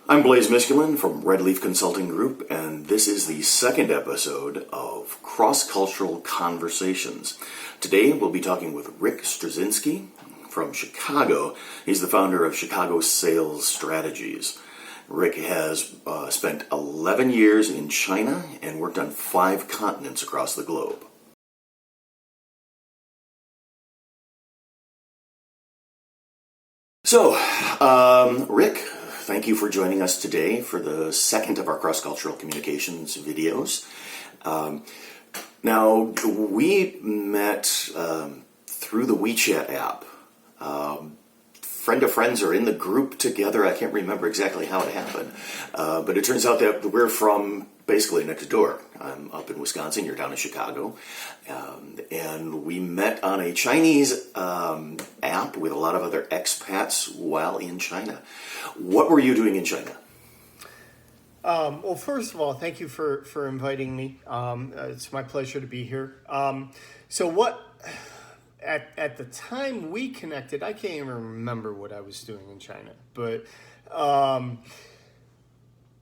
I'm Blaze Misculin from Redleaf Consulting Group, and this is the second episode of Cross-Cultural Conversations. Today we'll be talking with Rick Struzynski from Chicago. He's the founder of Chicago Sales Strategies. Rick has spent 11 years in China and worked on 5 continents across the globe. So, Rick, thank you for joining us today for the second of our cross-cultural communications videos. Now, we met through the WeChat app. Friend of friends are in the group together. I can't remember exactly how it happened. But it turns out that we're from basically next door. I'm up in Wisconsin, you're down in Chicago. And we met on a Chinese app with a lot of other expats while in China. What were you doing in China? Well, first of all, thank you for inviting me. It's my pleasure to be here. At the time we connected, I can't even remember what I was doing in China, but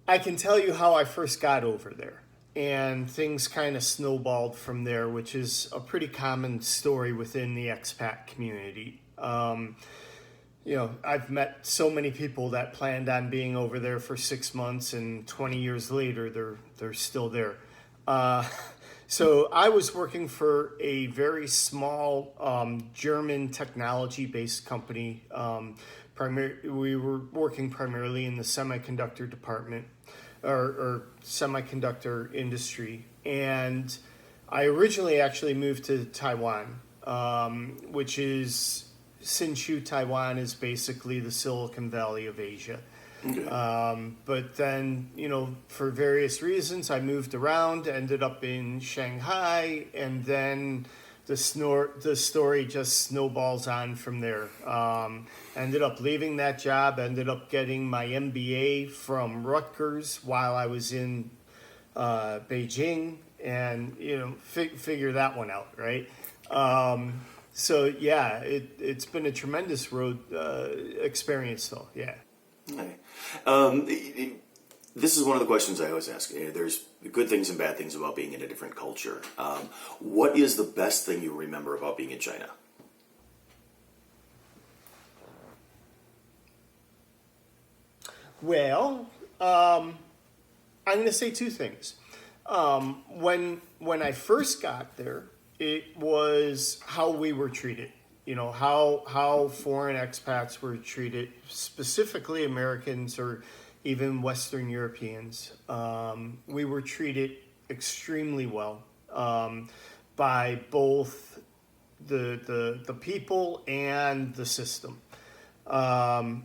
I can tell you how I first got over there. And things kind of snowballed from there, which is a pretty common story within the expat community. I've met so many people that planned on being over there for 6 months, and 20 years later, they're still there. So I was working for a very small German technology-based company. We were working primarily in the semiconductor department or semiconductor industry. And I originally actually moved to Taiwan, which is Sichuan, Taiwan is basically the Silicon Valley of Asia. Okay. But then, for various reasons, I moved around, ended up in Shanghai, and then the story just snowballs on from there. Ended up leaving that job, ended up getting my MBA from Rutgers while I was in Beijing, and, figure that one out, right? It's been a tremendous road experience, though, yeah. Okay. This is one of the questions I always ask. There's good things and bad things about being in a different culture. What is the best thing you remember about being in China? Well, I'm going to say 2 things. When I first got there, it was how we were treated. How foreign expats were treated, specifically Americans or even Western Europeans. We were treated extremely well by both the people and the system. And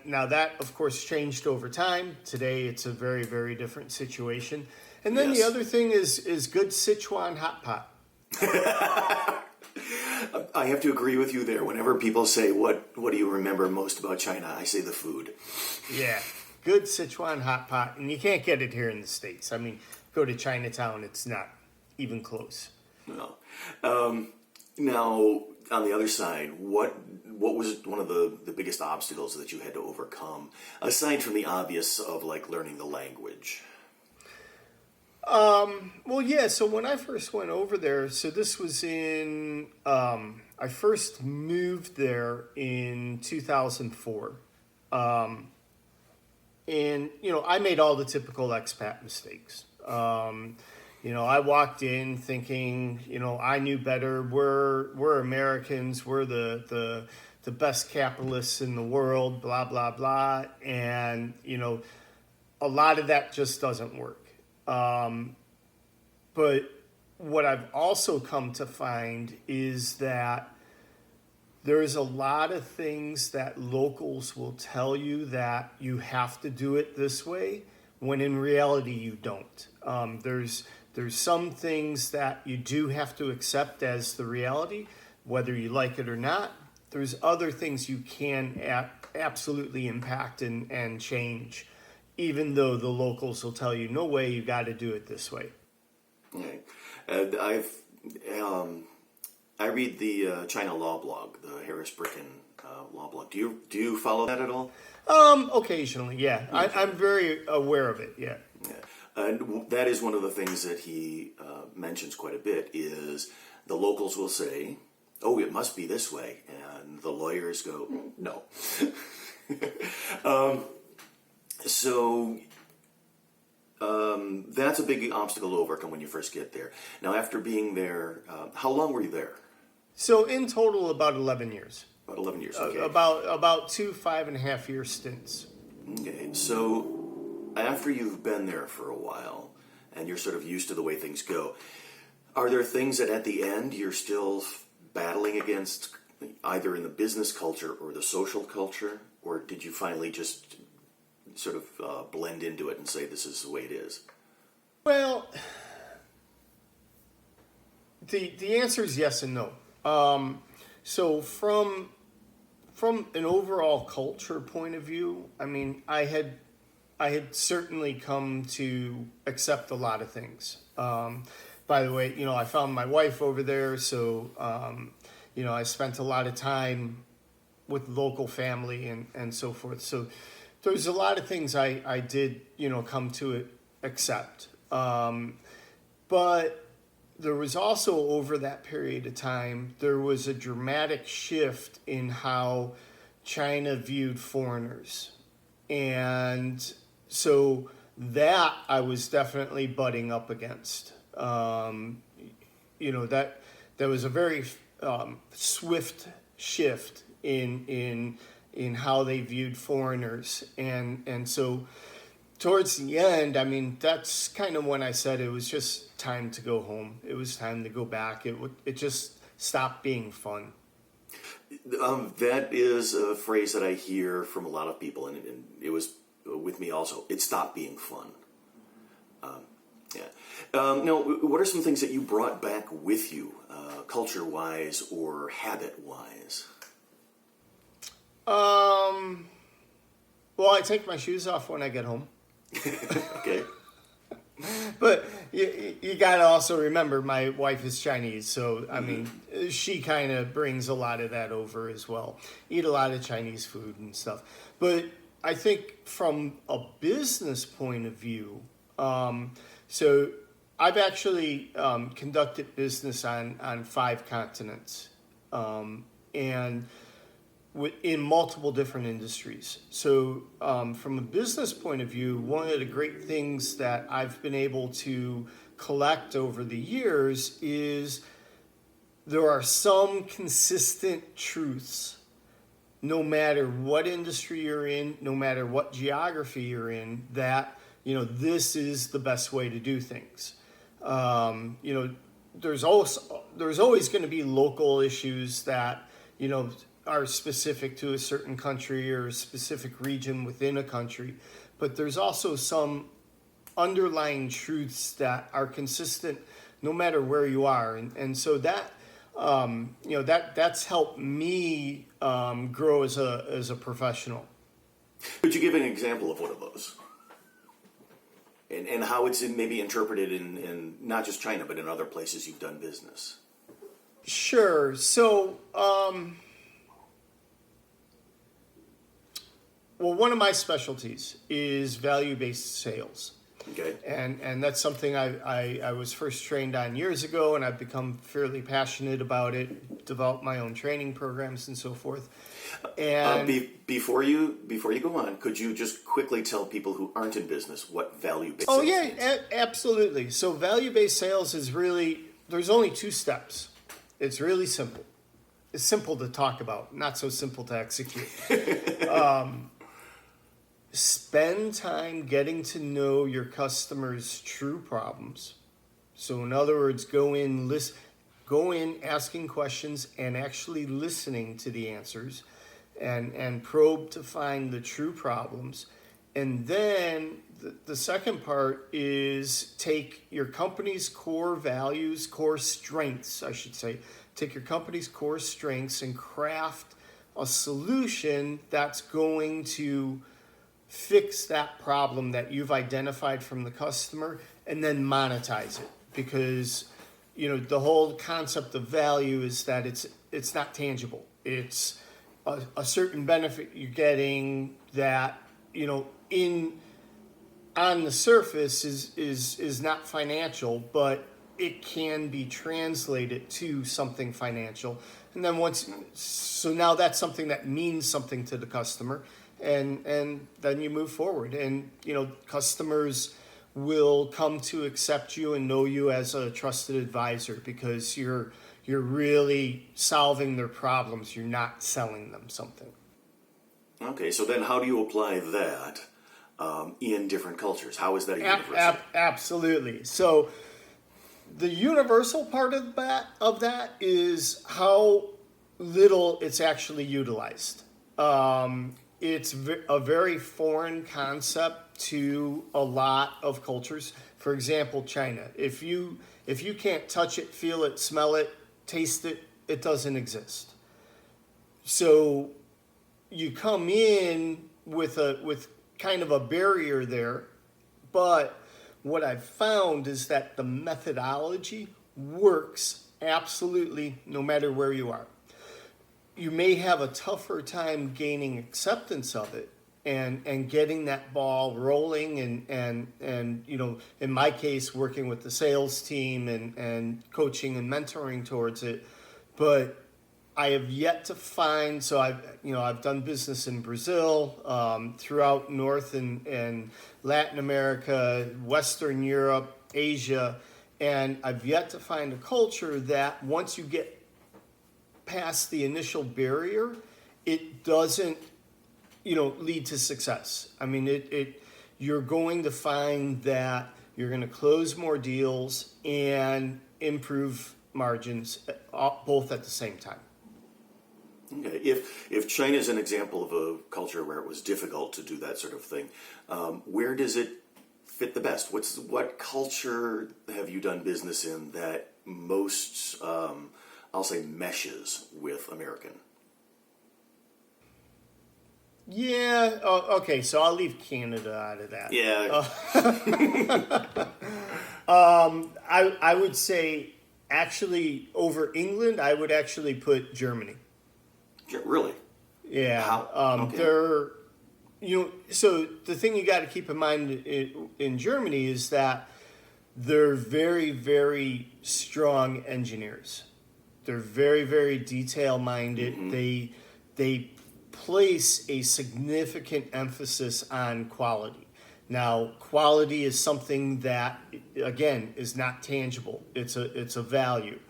now that, of course, changed over time. Today, it's a very, very different situation. And then The other thing is good Sichuan hot pot. I have to agree with you there. Whenever people say, what do you remember most about China? I say the food. Yeah, good Sichuan hot pot. And you can't get it here in the States. I mean, go to Chinatown, it's not even close. No. Now, on the other side, what was one of the biggest obstacles that you had to overcome, aside from the obvious of, learning the language? So when I first went over there, so this was I first moved there in 2004. I made all the typical expat mistakes. I walked in thinking, I knew better. We're Americans. We're the best capitalists in the world, blah, blah, blah. And, a lot of that just doesn't work. But what I've also come to find is that there's a lot of things that locals will tell you that you have to do it this way, when in reality you don't. There's some things that you do have to accept as the reality, whether you like it or not. There's other things you can absolutely impact and change, even though the locals will tell you, no way, you got to do it this way. Okay. And I've I read the China Law blog, the Harris Bricken law blog. Do you follow that at all? Occasionally, yeah. I'm very aware of it, yeah. Yeah. And that is one of the things that he mentions quite a bit is the locals will say, oh, it must be this way. And the lawyers go, no. So that's a big obstacle to overcome when you first get there. Now, after being there, how long were you there? So in total, about 11 years. About 11 years, okay. About 2 5.5-year stints. Okay, so after you've been there for a while and you're sort of used to the way things go, are there things that at the end you're still battling against, either in the business culture or the social culture, or did you finally just sort of blend into it and say this is the way it is? Well, the answer is yes and no. So from an overall culture point of view, I mean, I had certainly come to accept a lot of things. By the way, I found my wife over there, so I spent a lot of time with local family and so forth. So there's a lot of things I did, come to accept. But there was also, over that period of time, there was a dramatic shift in how China viewed foreigners. And so that I was definitely butting up against. That was a very swift shift in how they viewed foreigners. And so towards the end, I mean, that's kind of when I said it was just time to go home. It was time to go back. It just stopped being fun. That is a phrase that I hear from a lot of people, and it was with me also. It stopped being fun. Yeah. Now, what are some things that you brought back with you, culture-wise or habit-wise? Well, I take my shoes off when I get home. Okay. But you got to also remember my wife is Chinese, so I mean, she kind of brings a lot of that over as well. Eat a lot of Chinese food and stuff. But I think from a business point of view, so I've actually conducted business on 5 continents, and in multiple different industries. So from a business point of view, one of the great things that I've been able to collect over the years is there are some consistent truths, no matter what industry you're in, no matter what geography you're in, that, this is the best way to do things. There's always going to be local issues that, are specific to a certain country or a specific region within a country, but there's also some underlying truths that are consistent no matter where you are, and so that that's helped me grow as a professional. Could you give an example of one of those, and how it's maybe interpreted in not just China but in other places you've done business? Sure. So. Well, one of my specialties is value-based sales. Okay. And that's something I was first trained on years ago, and I've become fairly passionate about it, developed my own training programs and so forth. And before you go on, could you just quickly tell people who aren't in business what value-based oh, sales yeah, means? Absolutely. So value-based sales is really, there's only 2 steps. It's really simple. It's simple to talk about, not so simple to execute. Spend time getting to know your customers' true problems. So in other words, go in asking questions and actually listening to the answers and probe to find the true problems. And then the second part is take your company's core values, core strengths, I should say. Take your company's core strengths and craft a solution that's going to fix that problem that you've identified from the customer, and then monetize it. Because the whole concept of value is that it's not tangible. It's a certain benefit you're getting that in on the surface is not financial, but it can be translated to something financial. And then so now that's something that means something to the customer, and then you move forward, and customers will come to accept you and know you as a trusted advisor because you're really solving their problems. You're not selling them something. Okay, so then how do you apply that in different cultures? How is that universal? Absolutely. So the universal part of that is how little it's actually utilized. It's a very foreign concept to a lot of cultures. For example, China. If you can't touch it, feel it, smell it, taste it, it doesn't exist. So you come in with kind of a barrier there, but what I've found is that the methodology works absolutely no matter where you are. You may have a tougher time gaining acceptance of it and getting that ball rolling and in my case working with the sales team and coaching and mentoring towards it. But I have yet to find, so I've done business in Brazil, throughout North and Latin America, Western Europe, Asia, and I've yet to find a culture that once you get past the initial barrier, it doesn't lead to success. I mean, you're going to find that you're going to close more deals and improve margins both at the same time. Okay. If China is an example of a culture where it was difficult to do that sort of thing, where does it fit the best? What culture have you done business in that most, I'll say, meshes with American? Yeah. Okay. So I'll leave Canada out of that. Yeah. I would say actually over England, I would actually put Germany. Really? Yeah. How? Okay. So the thing you got to keep in mind in Germany is that they're very, very strong engineers. They're very, very detail minded. Mm-hmm. They place a significant emphasis on quality. Now, quality is something that, again, is not tangible. It's a value.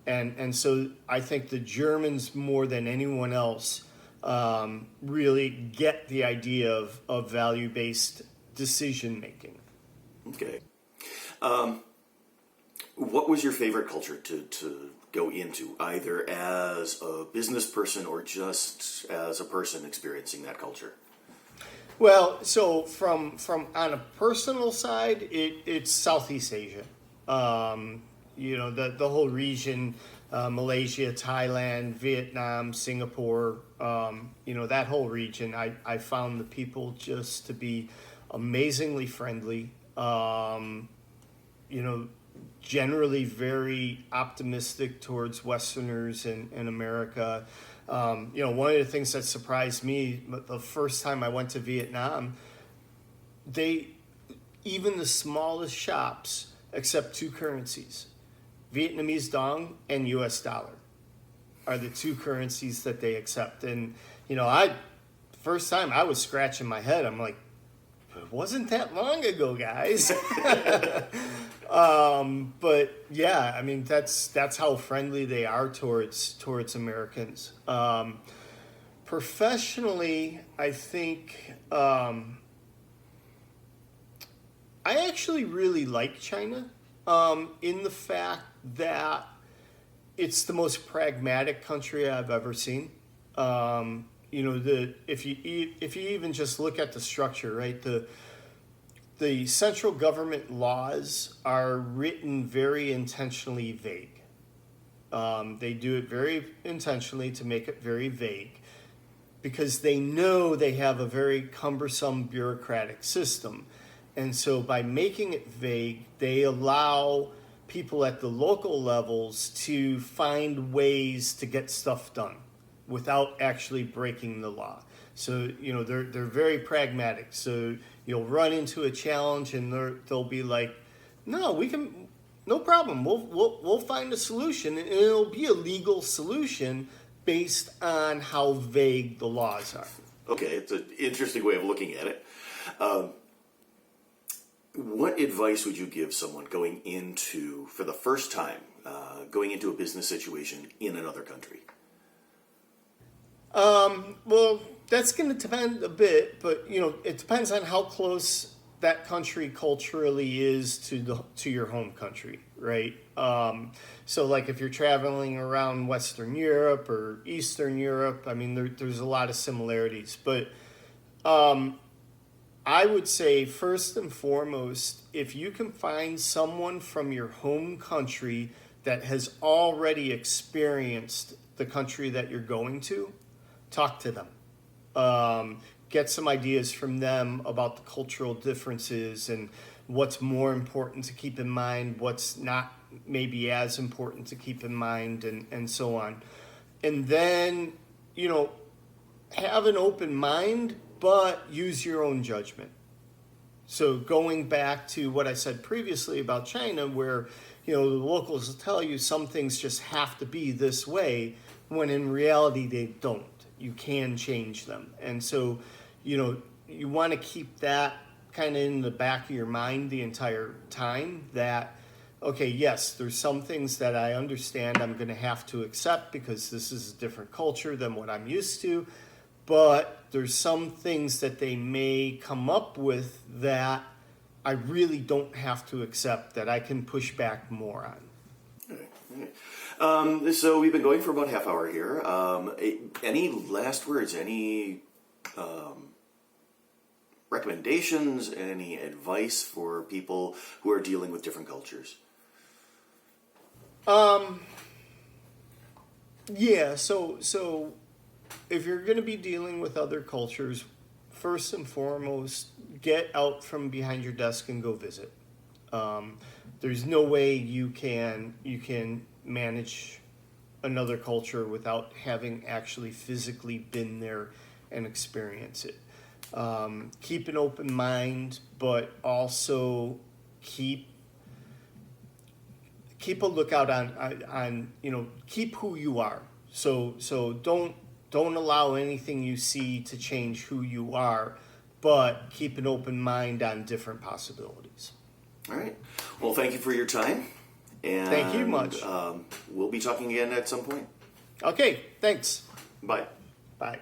And so I think the Germans, more than anyone else, really get the idea of value-based decision-making. Okay. What was your favorite culture to go into, either as a business person or just as a person experiencing that culture? Well, so from on a personal side, it's Southeast Asia. The whole region, Malaysia, Thailand, Vietnam, Singapore, that whole region, I found the people just to be amazingly friendly, generally very optimistic towards Westerners in America. One of the things that surprised me the first time I went to Vietnam, even the smallest shops accept two currencies. Vietnamese dong and US dollar are the two currencies that they accept. And, first time I was scratching my head. I'm like, it wasn't that long ago, guys. But yeah, I mean, that's how friendly they are towards Americans. Professionally, I think, I actually really like China, in the fact that it's the most pragmatic country I've ever seen. If you even just look at the structure, right? The central government laws are written very intentionally vague. They do it very intentionally to make it very vague because they know they have a very cumbersome bureaucratic system. And so by making it vague, they allow people at the local levels to find ways to get stuff done without actually breaking the law. So, they're very pragmatic. So you'll run into a challenge and they'll be like, no, we can, no problem. We'll find a solution, and it'll be a legal solution based on how vague the laws are. Okay, it's an interesting way of looking at it. What advice would you give someone going into, for the first time, going into a business situation in another country? Well, that's going to depend a bit, but it depends on how close that country culturally is to your home country, right? So, like if you're traveling around Western Europe or Eastern Europe, I mean, there's a lot of similarities, but I would say first and foremost, if you can find someone from your home country that has already experienced the country that you're going to, talk to them. Get some ideas from them about the cultural differences and what's more important to keep in mind, what's not maybe as important to keep in mind, and so on. And then, have an open mind, but use your own judgment. So going back to what I said previously about China, where, the locals will tell you some things just have to be this way, when in reality they don't. You can change them. And so, you want to keep that kind of in the back of your mind the entire time, that, okay, yes, there's some things that I understand I'm going to have to accept because this is a different culture than what I'm used to, but there's some things that they may come up with that I really don't have to accept, that I can push back more on. Okay. So we've been going for about half hour here. Any last words? Any recommendations? Any advice for people who are dealing with different cultures? Yeah. So if you're going to be dealing with other cultures, first and foremost, get out from behind your desk and go visit. There's no way you can manage another culture without having actually physically been there and experience it. Keep an open mind, but also keep a lookout on keep who you are. So don't allow anything you see to change who you are, but keep an open mind on different possibilities. All right. Well, thank you for your time. And thank you much. We'll be talking again at some point. Okay, thanks. Bye. Bye.